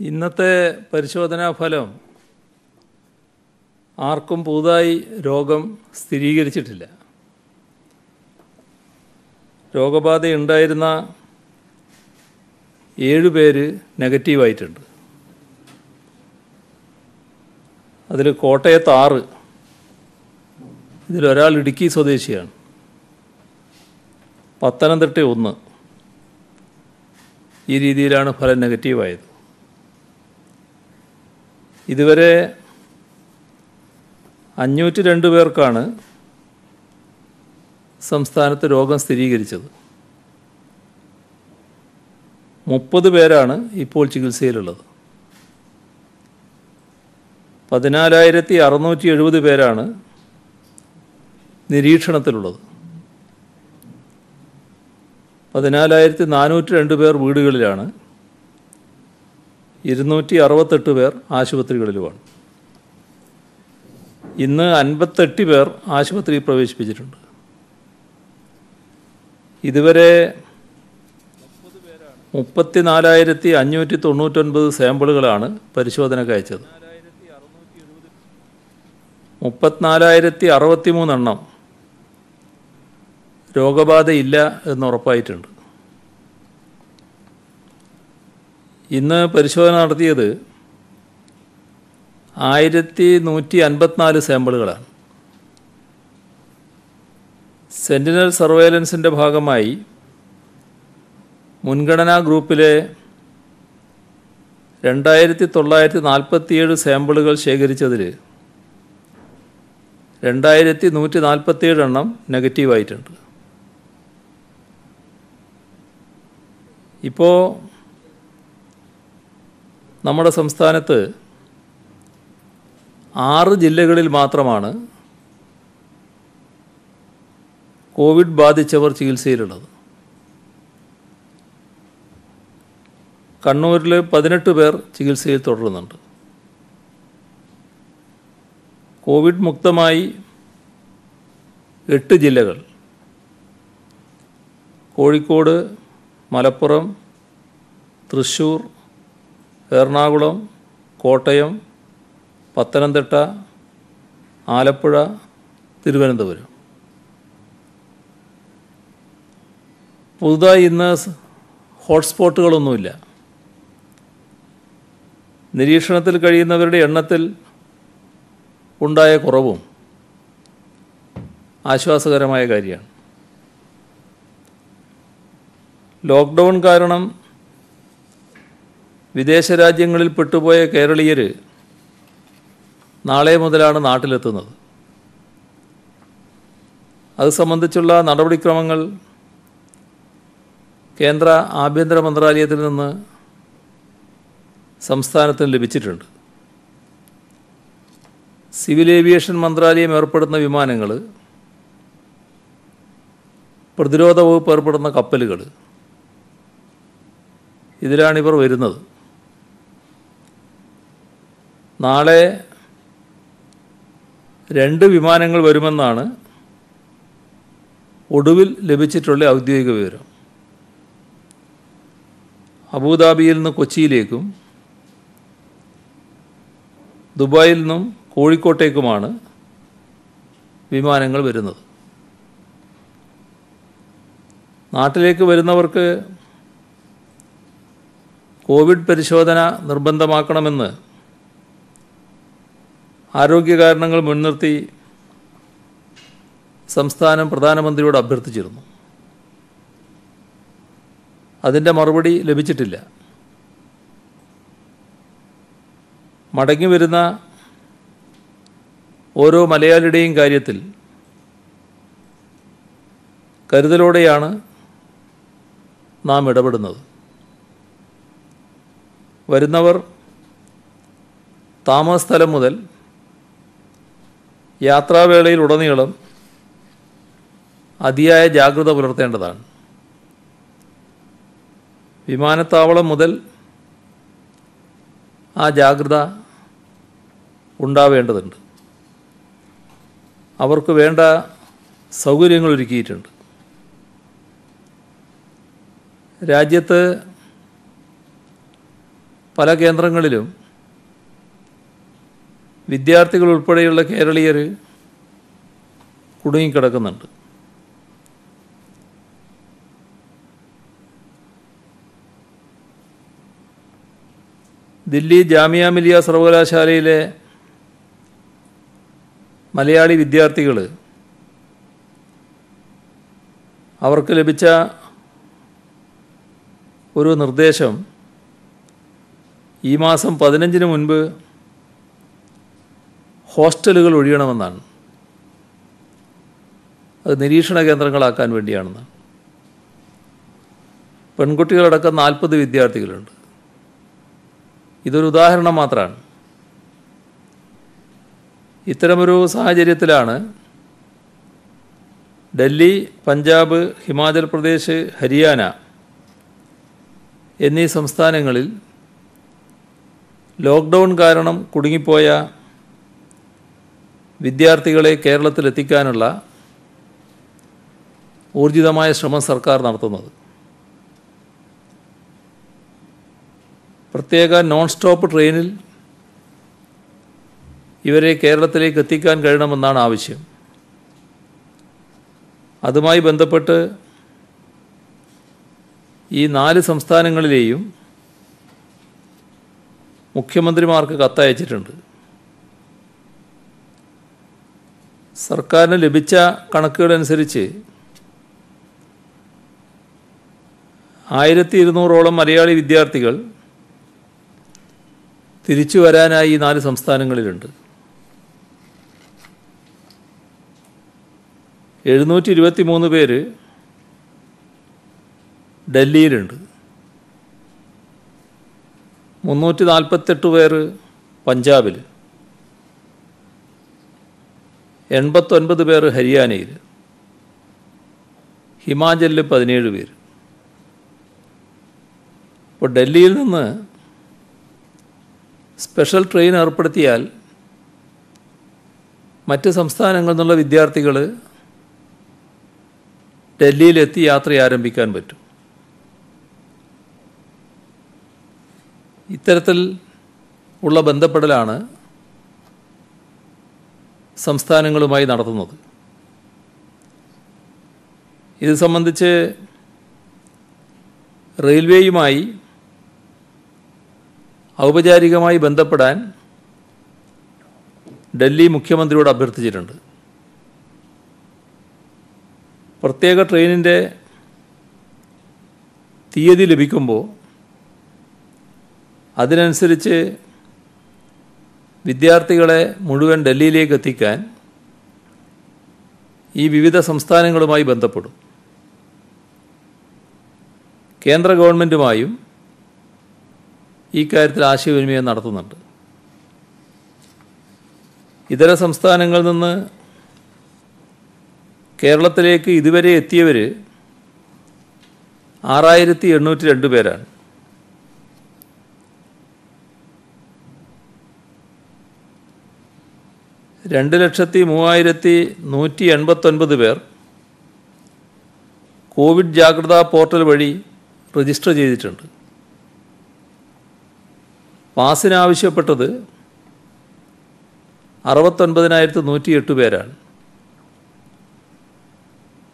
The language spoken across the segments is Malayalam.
ഇന്നത്തെ പരിശോധനാ ഫലം ആർക്കും പുതുതായി രോഗം സ്ഥിരീകരിച്ചിട്ടില്ല. രോഗബാധയുണ്ടായിരുന്ന 7 പേര് നെഗറ്റീവായിട്ടുണ്ട്. അതിൽ കോട്ടയത്ത് 6, ഇതിലൊരാൾ ഇടുക്കി സ്വദേശിയാണ്. പത്തനംതിട്ട 1. ഈ രീതിയിലാണ് ഫലം നെഗറ്റീവായത്. ഇതുവരെ 502 പേർക്കാണ് സംസ്ഥാനത്ത് രോഗം സ്ഥിരീകരിച്ചത്. 30 പേരാണ് ഇപ്പോൾ ചികിത്സയിലുള്ളത്. 14,670 പേരാണ് നിരീക്ഷണത്തിലുള്ളത്. 14,402 പേർ വീടുകളിലാണ്. 268 പേർ ആശുപത്രികളിലുമാണ്. ഇന്ന് 58 പേർ ആശുപത്രിയിൽ പ്രവേശിപ്പിച്ചിട്ടുണ്ട്. ഇതുവരെ 34,599 സാമ്പിളുകളാണ് പരിശോധനയ്ക്ക് അയച്ചത്. 34,063 എണ്ണം രോഗബാധയില്ല എന്നുറപ്പായിട്ടുണ്ട്. ഇന്ന് പരിശോധന നടത്തിയത് 1,154 സാമ്പിളുകളാണ്. സെന്റിനൽ സർവൈലൻസിൻ്റെ ഭാഗമായി മുൻഗണനാ ഗ്രൂപ്പിലെ 2,947 സാമ്പിളുകൾ ശേഖരിച്ചതിൽ 2,147 എണ്ണം നെഗറ്റീവായിട്ടുണ്ട്. ഇപ്പോൾ നമ്മുടെ സംസ്ഥാനത്ത് 6 ജില്ലകളിൽ മാത്രമാണ് കോവിഡ് ബാധിച്ചവർ ചികിത്സയിലുള്ളത്. കണ്ണൂരിൽ 18 പേർ ചികിത്സയിൽ തുടരുന്നുണ്ട്. കോവിഡ് മുക്തമായി 8 ജില്ലകൾ: കോഴിക്കോട്, മലപ്പുറം, തൃശ്ശൂർ, എറണാകുളം, കോട്ടയം, പത്തനംതിട്ട, ആലപ്പുഴ, തിരുവനന്തപുരം. പുതുതായി ഇന്ന് ഹോട്ട്സ്പോട്ടുകളൊന്നുമില്ല. നിരീക്ഷണത്തിൽ കഴിയുന്നവരുടെ എണ്ണത്തിൽ ഉണ്ടായ കുറവും ആശ്വാസകരമായ കാര്യമാണ്. ലോക്ക്ഡൗൺ കാരണം വിദേശ രാജ്യങ്ങളിൽ പെട്ടുപോയ കേരളീയർ നാളെ മുതലാണ് നാട്ടിലെത്തുന്നത്. അത് സംബന്ധിച്ചുള്ള നടപടിക്രമങ്ങൾ കേന്ദ്ര ആഭ്യന്തര മന്ത്രാലയത്തിൽ നിന്ന് സംസ്ഥാനത്തിന് ലഭിച്ചിട്ടുണ്ട്. സിവിൽ ഏവിയേഷൻ മന്ത്രാലയം ഏർപ്പെടുന്ന വിമാനങ്ങൾ, പ്രതിരോധ വകുപ്പ് ഏർപ്പെടുന്ന കപ്പലുകൾ, ഇതിലാണിവർ വരുന്നത്. നാളെ 2 വിമാനങ്ങൾ വരുമെന്നാണ് ഒടുവിൽ ലഭിച്ചിട്ടുള്ള ഔദ്യോഗിക വിവരം. അബുദാബിയിൽ നിന്ന് കൊച്ചിയിലേക്കും ദുബായിൽ നിന്നും കോഴിക്കോട്ടേക്കുമാണ് വിമാനങ്ങൾ വരുന്നത്. നാട്ടിലേക്ക് വരുന്നവർക്ക് കോവിഡ് പരിശോധന നിർബന്ധമാക്കണമെന്ന് ആരോഗ്യ കാരണങ്ങൾ മുൻനിർത്തി സംസ്ഥാനം പ്രധാനമന്ത്രിയോട് അഭ്യർത്ഥിച്ചിരുന്നു. അതിൻ്റെ മറുപടി ലഭിച്ചിട്ടില്ല. മടങ്ങി വരുന്ന ഓരോ മലയാളിയുടെയും കാര്യത്തിൽ കരുതലോടെയാണ് നാം ഇടപെടുന്നത്. വരുന്നവർ താമസസ്ഥലം മുതൽ യാത്രാവേളയിൽ ഉടനീളം അതിയായ ജാഗ്രത പുലർത്തേണ്ടതാണ്. വിമാനത്താവളം മുതൽ ആ ജാഗ്രത ഉണ്ടാവേണ്ടതുണ്ട്. അവർക്ക് വേണ്ട സൗകര്യങ്ങൾ ഒരുക്കിയിട്ടുണ്ട്. രാജ്യത്ത് പല കേന്ദ്രങ്ങളിലും വിദ്യാർത്ഥികൾ ഉൾപ്പെടെയുള്ള കേരളീയർ കുടുങ്ങിക്കിടക്കുന്നുണ്ട്. ദില്ലി ജാമിയ മിലിയ സർവകലാശാലയിലെ മലയാളി വിദ്യാർത്ഥികൾ അവർക്ക് ലഭിച്ച ഒരു നിർദ്ദേശം ഈ മാസം 15-ന് മുൻപ് ഹോസ്റ്റലുകൾ ഒഴിയണമെന്നാണ്. അത് നിരീക്ഷണ കേന്ദ്രങ്ങളാക്കാൻ വേണ്ടിയാണെന്ന്. പെൺകുട്ടികളടക്കം 40 വിദ്യാർത്ഥികളുണ്ട്. ഇതൊരു ഉദാഹരണം മാത്രമാണ്. ഇത്തരമൊരു സാഹചര്യത്തിലാണ് ഡൽഹി, പഞ്ചാബ്, ഹിമാചൽ പ്രദേശ്, ഹരിയാന എന്നീ സംസ്ഥാനങ്ങളിൽ ലോക്ക്ഡൗൺ കാരണം കുടുങ്ങിപ്പോയ വിദ്യാർത്ഥികളെ കേരളത്തിലെത്തിക്കാനുള്ള ഊർജിതമായ ശ്രമം സർക്കാർ നടത്തുന്നത്. പ്രത്യേക നോൺ സ്റ്റോപ്പ് ട്രെയിനിൽ ഇവരെ കേരളത്തിലേക്ക് എത്തിക്കാൻ കഴിയണമെന്നാണ് ആവശ്യം. അതുമായി ബന്ധപ്പെട്ട് ഈ 4 സംസ്ഥാനങ്ങളിലെയും മുഖ്യമന്ത്രിമാർക്ക് കത്തയച്ചിട്ടുണ്ട്. സർക്കാരിന് ലഭിച്ച കണക്കുകളനുസരിച്ച് 1200ഓളം മലയാളി വിദ്യാർത്ഥികൾ തിരിച്ചു വരാനായി ഈ 4 സംസ്ഥാനങ്ങളിലുണ്ട്. 723 പേര് ഡൽഹിയിലുണ്ട്. 348 പേര് പഞ്ചാബിൽ, 89 പേർ ഹരിയാനയിൽ, ഹിമാചലിൽ 17 പേര്. ഇപ്പോൾ ഡൽഹിയിൽ നിന്ന് സ്പെഷ്യൽ ട്രെയിൻ ഏർപ്പെടുത്തിയാൽ മറ്റ് സംസ്ഥാനങ്ങളിൽ നിന്നുള്ള വിദ്യാർത്ഥികൾ ഡൽഹിയിലെത്തി യാത്ര ആരംഭിക്കാൻ പറ്റും. ഇത്തരത്തിൽ ഉള്ള ബന്ധപ്പെടലാണ് സംസ്ഥാനങ്ങളുമായി നടത്തുന്നത്. ഇത് സംബന്ധിച്ച് റെയിൽവേയുമായി ഔപചാരികമായി ബന്ധപ്പെടാൻ ഡൽഹി മുഖ്യമന്ത്രിയോട് അഭ്യർത്ഥിച്ചിട്ടുണ്ട്. പ്രത്യേക ട്രെയിനിൻ്റെ തീയതി ലഭിക്കുമ്പോൾ അതിനനുസരിച്ച് വിദ്യാർത്ഥികളെ മുഴുവൻ ഡൽഹിയിലേക്ക് എത്തിക്കാൻ ഈ വിവിധ സംസ്ഥാനങ്ങളുമായി ബന്ധപ്പെടും. കേന്ദ്ര ഗവൺമെൻറ്റുമായും ഈ കാര്യത്തിൽ ആശയവിനിമയം നടത്തുന്നുണ്ട്. ഇതര സംസ്ഥാനങ്ങളിൽ നിന്ന് കേരളത്തിലേക്ക് ഇതുവരെ എത്തിയവർ 6802 പേരാണ്. രണ്ട് 2,03,189 പേർ കോവിഡ് ജാഗ്രതാ പോർട്ടൽ വഴി രജിസ്റ്റർ ചെയ്തിട്ടുണ്ട്. പാസിനാവശ്യപ്പെട്ടത് 69,108 പേരാണ്.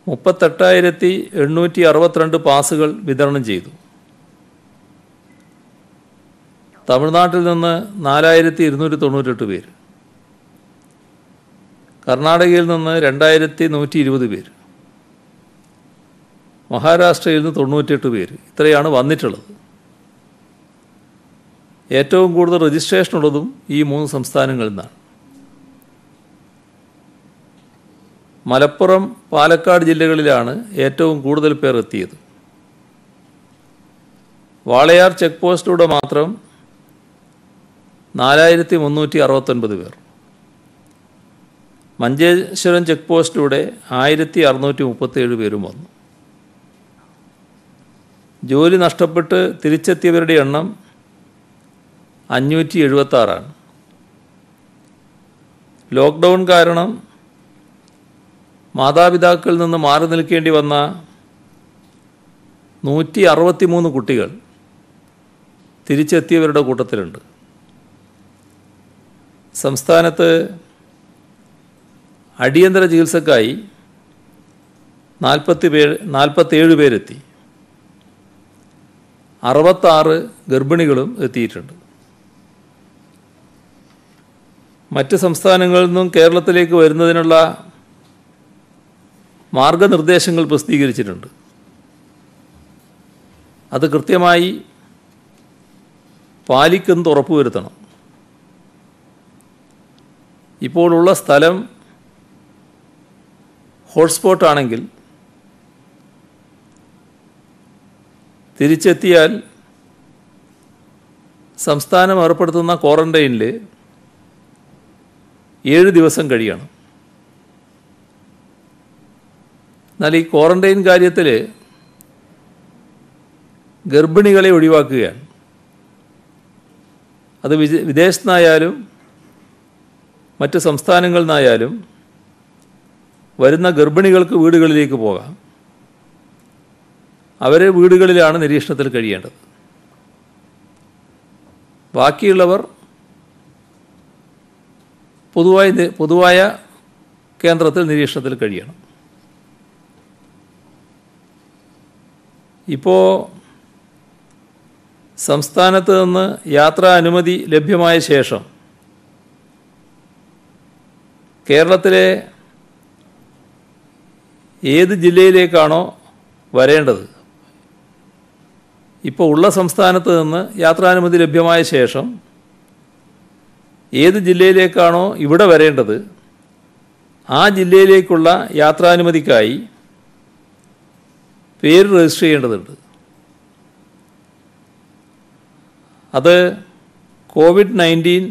38,862 പാസുകൾ വിതരണം ചെയ്തു. തമിഴ്നാട്ടിൽ നിന്ന് 4,298 പേര്, കർണാടകയിൽ നിന്ന് 2,120 പേര്, മഹാരാഷ്ട്രയിൽ നിന്ന് 98 പേര്. ഇത്രയാണ് വന്നിട്ടുള്ളത്. ഏറ്റവും കൂടുതൽ രജിസ്ട്രേഷൻ ഉള്ളതും ഈ 3 സംസ്ഥാനങ്ങളിൽ നിന്നാണ്. മലപ്പുറം, പാലക്കാട് ജില്ലകളിലാണ് ഏറ്റവും കൂടുതൽ പേർ എത്തിയത്. വാളയാർ ചെക്ക് പോസ്റ്റിലൂടെ മാത്രം 4,369 പേർ, മഞ്ചേശ്വരം ചെക്ക് പോസ്റ്റിലൂടെ 1,637 പേരും വന്നു. ജോലി നഷ്ടപ്പെട്ട് തിരിച്ചെത്തിയവരുടെ എണ്ണം 576. ലോക്ക്ഡൗൺ കാരണം മാതാപിതാക്കളിൽ നിന്ന് മാറി നിൽക്കേണ്ടി വന്ന 163 കുട്ടികൾ തിരിച്ചെത്തിയവരുടെ കൂട്ടത്തിലുണ്ട്. സംസ്ഥാനത്ത് അടിയന്തര ചികിത്സക്കായി 47 പേരെത്തി. 66 ഗർഭിണികളും എത്തിയിട്ടുണ്ട്. മറ്റ് സംസ്ഥാനങ്ങളിൽ നിന്നും കേരളത്തിലേക്ക് വരുന്നതിനുള്ള മാർഗനിർദ്ദേശങ്ങൾ പ്രസിദ്ധീകരിച്ചിട്ടുണ്ട്. അത് കൃത്യമായി പാലിക്കുന്നത് ഉറപ്പുവരുത്തണം. ഇപ്പോൾ ഉള്ള സ്ഥലം ഹോട്ട്സ്പോട്ട് ആണെങ്കിൽ തിരിച്ചെത്തിയാൽ സംസ്ഥാനം ഏർപ്പെടുത്തുന്ന ക്വാറന്റൈനിൽ 7 ദിവസം കഴിയണം. എന്നാൽ ഈ ക്വാറന്റൈൻ കാര്യത്തിൽ ഗർഭിണികളെ ഒഴിവാക്കുകയാണ്. അത് വിദേശത്തു നിന്നായാലും മറ്റ് സംസ്ഥാനങ്ങളിൽ നിന്നായാലും വരുന്ന ഗർഭിണികൾക്ക് വീടുകളിലേക്ക് പോകാം. അവരെ വീടുകളിലാണ് നിരീക്ഷണത്തിൽ കഴിയേണ്ടത്. ബാക്കിയുള്ളവർ പൊതുവായ കേന്ദ്രത്തിൽ നിരീക്ഷണത്തിൽ കഴിയണം. ഇപ്പോൾ സംസ്ഥാനത്ത് നിന്ന് യാത്രാ അനുമതി ലഭ്യമായ ശേഷം കേരളത്തിലെ ഏത് ജില്ലയിലേക്കാണോ വരേണ്ടത്, ഇപ്പോൾ ഉള്ള സംസ്ഥാനത്ത് നിന്ന് യാത്രാനുമതി ലഭ്യമായ ശേഷം ഏത് ജില്ലയിലേക്കാണോ ഇവിടെ വരേണ്ടത് ആ ജില്ലയിലേക്കുള്ള യാത്രാനുമതിക്കായി പേര് രജിസ്റ്റർ ചെയ്യേണ്ടതുണ്ട്. അത് COVID-19